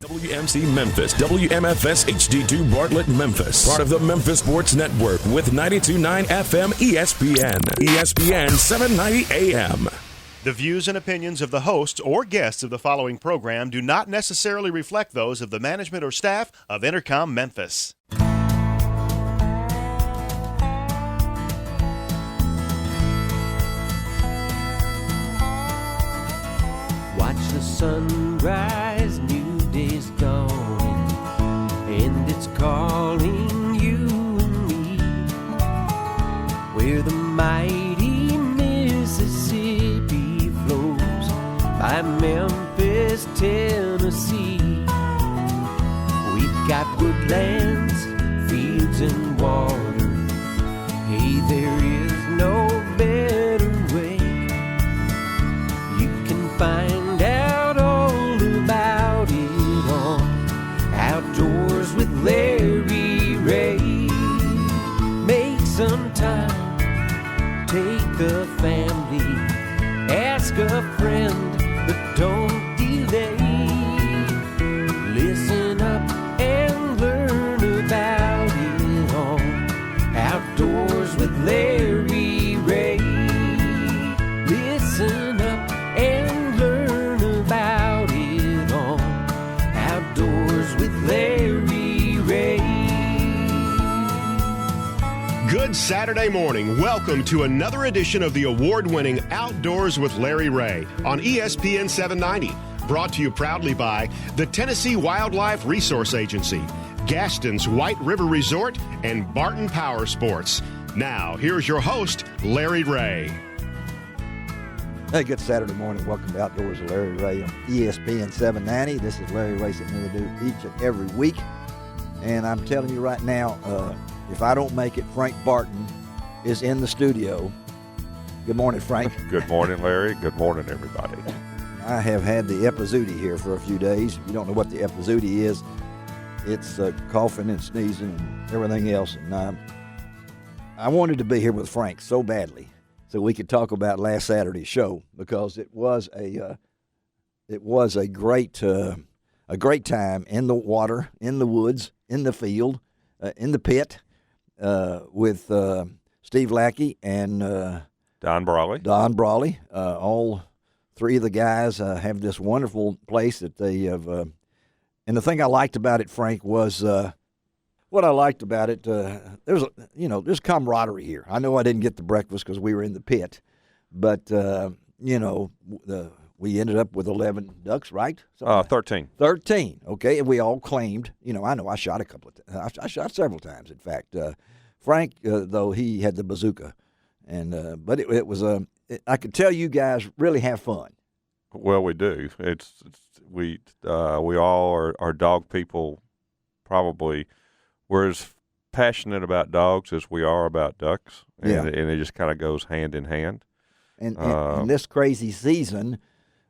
WMC Memphis, WMFS HD2 Bartlett, Memphis. Part of the Memphis Sports Network with 92.9 FM ESPN. ESPN 790 AM. The views and opinions of the hosts or guests of the following program do not necessarily reflect those of the management or staff of Intercom Memphis. Watch the sunrise, new day's dawning, and it's calling you and me. Where the mighty Mississippi flows by Memphis, Tennessee. We've got woodlands, fields, and water. Hey, there is no better way. You can find out all about it on Outdoors with Larry Ray. Make some time, take the family, ask a friend, but don't delay. Listen up and learn about it on Outdoors with Larry Ray. Listen up and learn about it on Outdoors with Larry Ray. Good Saturday morning. Welcome to another edition of the award-winning Outdoors with Larry Ray on ESPN 790. Brought to you proudly by the Tennessee Wildlife Resource Agency, Gaston's White River Resort, and Barton Power Sports. Now, here's your host, Larry Ray. Hey, good Saturday morning. Welcome to Outdoors with Larry Ray on ESPN 790. This is Larry Ray sitting here to do each and every week. And I'm telling you right now, if I don't make it, Frank Barton is in the studio. Good morning, Frank. Good morning, Larry. Good morning, everybody. I have had the epizootie here for a few days. If you don't know what the epizootie is, it's coughing and sneezing and everything else. And I wanted to be here with Frank so badly so we could talk about last Saturday's show, because it was a great time in the water, in the woods, in the field, in the pit with Steve Lackey and Don Brawley. All three of the guys have this wonderful place that they have. And the thing I liked about it, Frank, was what I liked about it. There's camaraderie here. I know I didn't get the breakfast because we were in the pit, but we ended up with 11 ducks, right? 13. 13. Okay, and we all claimed. I know I shot a couple of times. I shot several times, in fact. Frank, though, he had the bazooka, and but it was I could tell you guys really have fun. Well, we do. We all are dog people. Probably we're as passionate about dogs as we are about ducks, and it just kind of goes hand in hand. And this crazy season,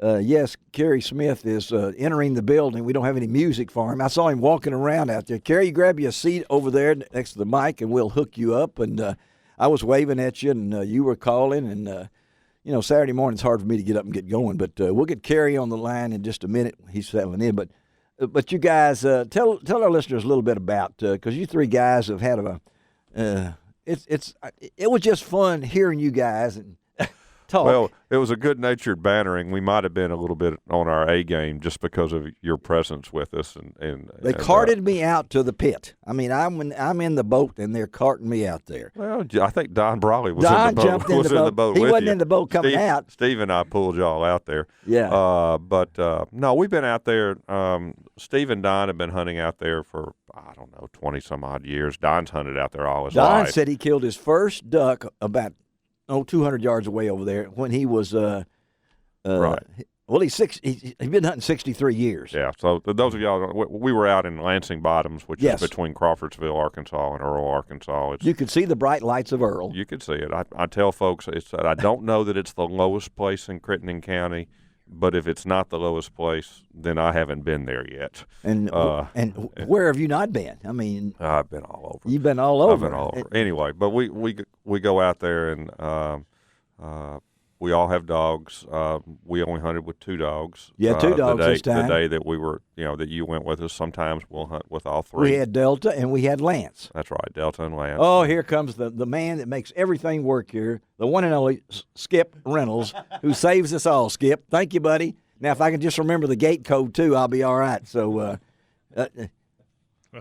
yes, Kerry Smith is entering the building. We don't have any music for him. I saw him walking around out there. Kerry, you grab you a seat over there next to the mic, and we'll hook you up. And I was waving at you, and you were calling. And, Saturday morning's hard for me to get up and get going. But we'll get Kerry on the line in just a minute. He's settling in. But you guys, tell our listeners a little bit about, because you three guys have had it was just fun hearing you guys and talk. Well, it was a good-natured bantering. We might have been a little bit on our A game just because of your presence with us. And they carted me out to the pit. I mean, I'm in the boat, and they're carting me out there. Well, I think Don Brawley was in the boat. In the boat. He wasn't in the boat coming out. Steve and I pulled y'all out there. Yeah. No, we've been out there. Steve and Don have been hunting out there for, 20-some-odd years. Don's hunted out there all his life. Don said he killed his first duck about 200 yards away over there when he was right. Well, he's been hunting 63 years. Yeah. So those of y'all, we were out in Lansing Bottoms, which is between Crawfordsville, Arkansas, and Earl, Arkansas. You could see the bright lights of Earl. You could see it. I tell folks I don't know that it's the lowest place in Crittenden County, but if it's not the lowest place, then I haven't been there yet. And where have you not been? I mean, I've been all over. You've been all over. I've been all over. Anyway, but we go out there and we all have dogs. We only hunted with 2 dogs. Yeah, 2 dogs this time. The day that we were, that you went with us. Sometimes we'll hunt with all 3. We had Delta and we had Lance. That's right, Delta and Lance. Oh, here comes the man that makes everything work here, the one and only Skip Reynolds, who saves us all, Skip. Thank you, buddy. Now, if I can just remember the gate code, too, I'll be all right. So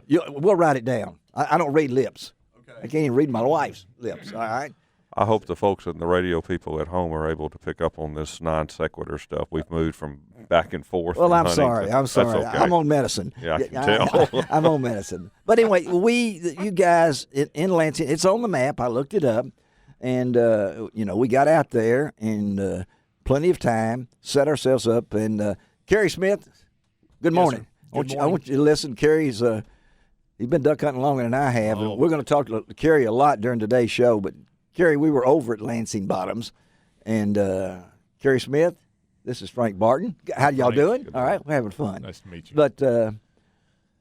we'll write it down. I don't read lips. Okay. I can't even read my wife's lips, all right? I hope the folks and the radio people at home are able to pick up on this non sequitur stuff. We've moved from back and forth. Well, I'm sorry. I'm sorry. Okay. I'm on medicine. Yeah, I can tell. I'm on medicine. But anyway, you guys in Lansing, it's on the map. I looked it up, and we got out there in plenty of time, set ourselves up, and Kerry Smith. Good morning. Yes, I want you to listen. Kerry's he's been duck hunting longer than I have, and we're going to talk to Kerry a lot during today's show, but. Kerry, we were over at Lansing Bottoms, and Kerry Smith, this is Frank Barton. How y'all doing? All right, we're having fun. Nice to meet you. But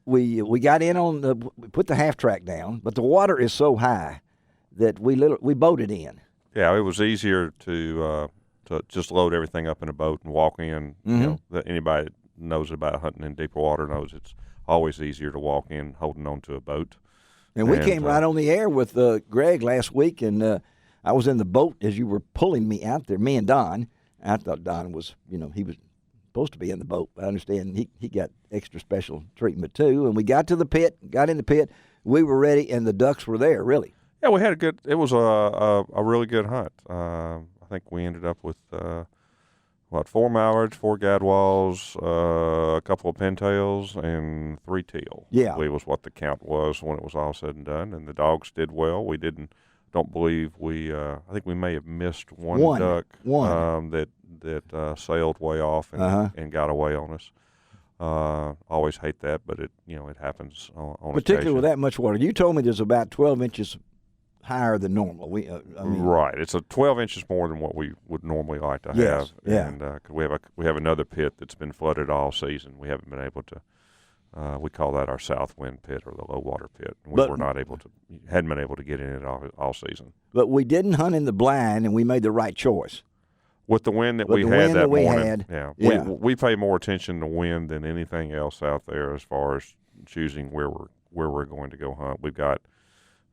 we got in we put the half track down, but the water is so high that we boated in. Yeah, it was easier to just load everything up in a boat and walk in. That anybody that knows about hunting in deeper water knows it's always easier to walk in holding on to a boat. And we came right on the air with Greg last week, and I was in the boat as you were pulling me out there, me and Don. I thought Don was, he was supposed to be in the boat. I understand he got extra special treatment too. And we got in the pit. We were ready, and the ducks were there, really. Yeah, we had it was a really good hunt. I think we ended up with, 4 mallards, 4 gadwalls, a couple of pintails, and 3 teal. Yeah. I believe was what the count was when it was all said and done. And the dogs did well. We don't believe I think we may have missed one duck that sailed way off and got away on us. Always hate that, but it happens on particularly occasion. with that much water. You told me there's about 12 inches higher than normal. Right. It's 12 inches more than what we would normally like to have. Yes. Yeah. And 'cause we have another pit that's been flooded all season. We haven't been able to. We call that our south wind pit or the low water pit. Hadn't been able to get in it all season. But we didn't hunt in the blind, and we made the right choice. With the wind that we had that morning, we pay more attention to wind than anything else out there as far as choosing where we're going to go hunt. We've got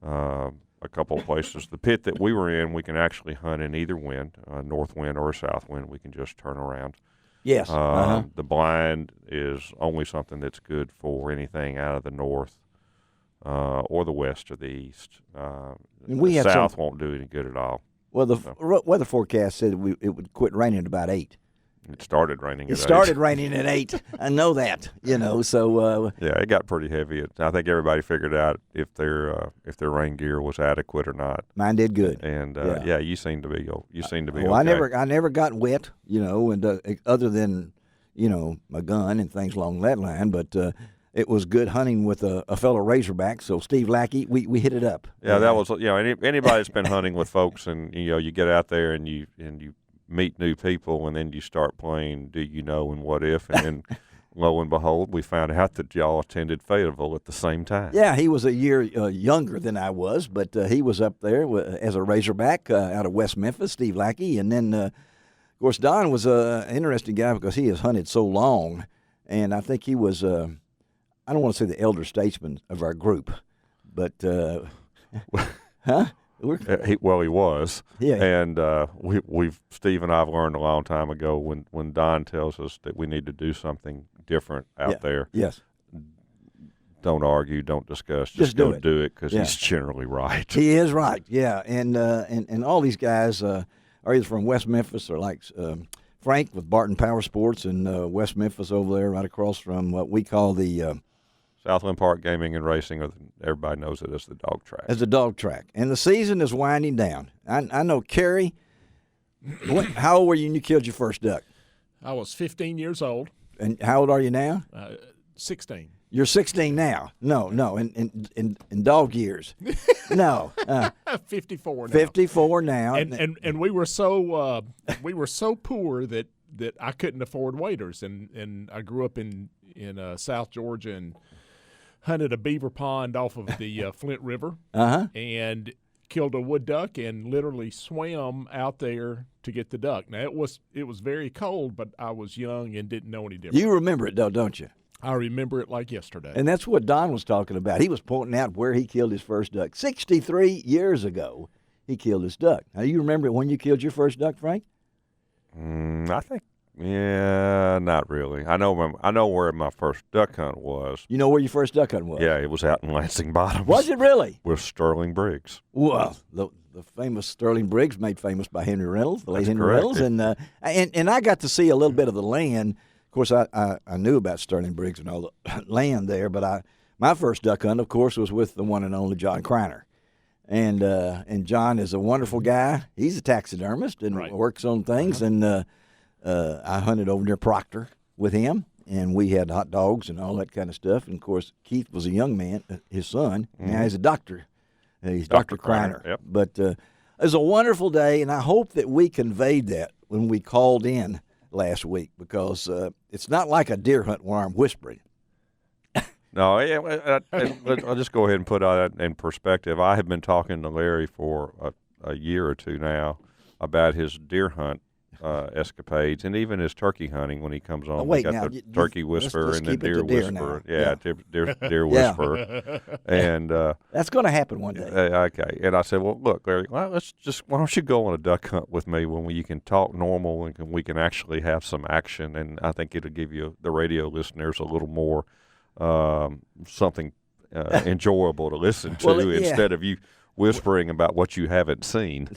a couple of places. The pit that we were in, we can actually hunt in either wind, north wind or south wind. We can just turn around. Yes. The blind is only something that's good for anything out of the north or the west or the east. The south won't do any good at all. Well, the weather forecast said it would quit raining at about 8. It started raining. It started raining at 8. I know that. So. Yeah, it got pretty heavy. I think everybody figured out if their rain gear was adequate or not. Mine did good. And you seem to be. Well, okay. I never got wet. And other than my gun and things along that line, but. It was good hunting with a fellow Razorback. So Steve Lackey, we hit it up. Yeah, that was anybody that's been hunting with folks, and you get out there and you meet new people, and then you start playing Do You Know and What If, and then lo and behold, we found out that y'all attended Fayetteville at the same time. Yeah, he was a year younger than I was, but he was up there as a Razorback out of West Memphis, Steve Lackey, and then of course Don was an interesting guy because he has hunted so long, and I think he was. I don't want to say the elder statesman of our group, but huh? He was. Yeah. And Steve and I have learned a long time ago when Don tells us that we need to do something different out there. Yes. Don't argue, don't discuss, just go do it because he's generally right. He is right. Yeah. And all these guys are either from West Memphis or like Frank with Barton Power Sports in West Memphis over there, right across from what we call the Southland Park Gaming and Racing, or everybody knows it as the dog track. As the dog track. And the season is winding down. I know, Kerry, how old were you when you killed your first duck? I was 15 years old. And how old are you now? 16. You're 16 now. No, in dog years. No. 54 now. 54 now. And we were so poor that I couldn't afford waders, and I grew up in South Georgia and hunted a beaver pond off of the Flint River. Uh-huh. And killed a wood duck and literally swam out there to get the duck. Now, it was very cold, but I was young and didn't know any different. You remember it, though, don't you? I remember it like yesterday. And that's what Don was talking about. He was pointing out where he killed his first duck. 63 years ago, he killed his duck. Now, you remember when you killed your first duck, Frank? I think, not really. I know where my first duck hunt was. You know where your first duck hunt was? Yeah, it was out in Lansing Bottoms. Was it really? With Sterling Briggs. Well, the famous Sterling Briggs, made famous by Henry Reynolds, the late That's Henry correct. Reynolds. And I got to see a little bit of the land. Of course, I knew about Sterling Briggs and all the land there, but my first duck hunt, of course, was with the one and only John Kreiner. And John is a wonderful guy. He's a taxidermist and works on things. And I hunted over near Proctor with him, and we had hot dogs and all that kind of stuff. And, of course, Keith was a young man, his son. Now he's a doctor. He's Dr. Kreiner. Yep. But it was a wonderful day, and I hope that we conveyed that when we called in last week, because it's not like a deer hunt where I'm whispering. No, I'll just go ahead and put that in perspective. I have been talking to Larry for a year or two now about his deer hunt escapades, and even his turkey hunting when he comes on. Wait, we got now, the turkey whisperer let's and the keep it deer to deer whisperer. now. Deer whisperer. And that's going to happen one day. Okay. And I said, well, look, Larry, why don't you go on a duck hunt with me when you can talk normal and we can actually have some action, and I think it'll give you, the radio listeners, a little more something enjoyable to listen to instead of you whispering about what you haven't seen.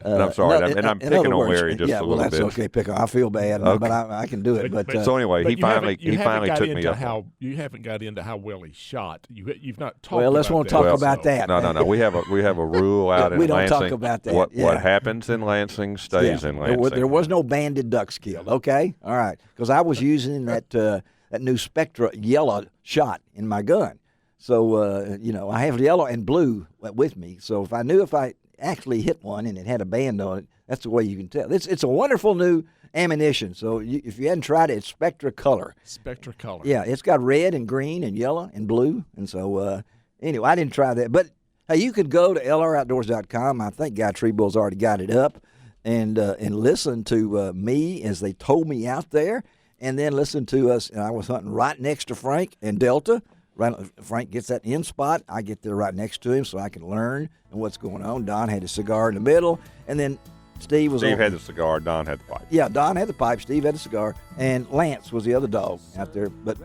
And I'm sorry, and I'm picking on Larry just a little bit. That's okay. Pick on. I feel bad, but I can do it. But so anyway, he finally took me up. You haven't got into how well he shot. You've not talked. Well, let's won't talk about that. No. We have a rule out in Lansing. We don't talk about that. What happens in Lansing stays in Lansing. There was no banded ducks killed. Okay, all right, because I was using that new Spectra yellow shot in my gun. So I have yellow and blue with me. So if I actually hit one and it had a band on it, that's the way you can tell. It's a wonderful new ammunition. So if you hadn't tried it, it's Spectra Color. Spectra Color. Yeah, it's got red and green and yellow and blue. And so anyway, I didn't try that. But hey, you could go to lroutdoors.com. I think Guy Treebill's already got it up, and listen to me as they told me out there, and then listen to us. And I was hunting right next to Frank and Delta. Right, Frank gets that in spot. I get there right next to him so I can learn what's going on. Don had his cigar in the middle, and then Steve had the cigar. Don had the pipe. Yeah, Don had the pipe. Steve had the cigar, and Lance was the other dog out there. But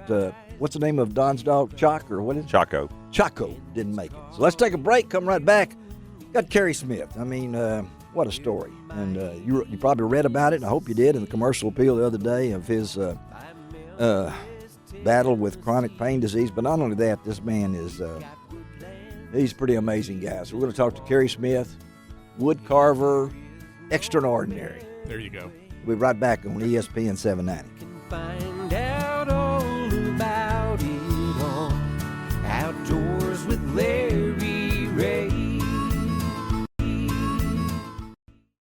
what's the name of Don's dog? Choc or what is it? Chaco. Chaco didn't make it. So let's take a break. Come right back. Got Kerry Smith. I mean, what a story. And you probably read about it, and I hope you did, in the commercial appeal the other day of his battle with chronic pain disease. But not only that, this man is he's a pretty amazing guy. So we're going to talk to Kerry Smith, wood carver extraordinary. There you go. We'll be right back on ESPN 790. Find out all about it on Outdoors with Larry.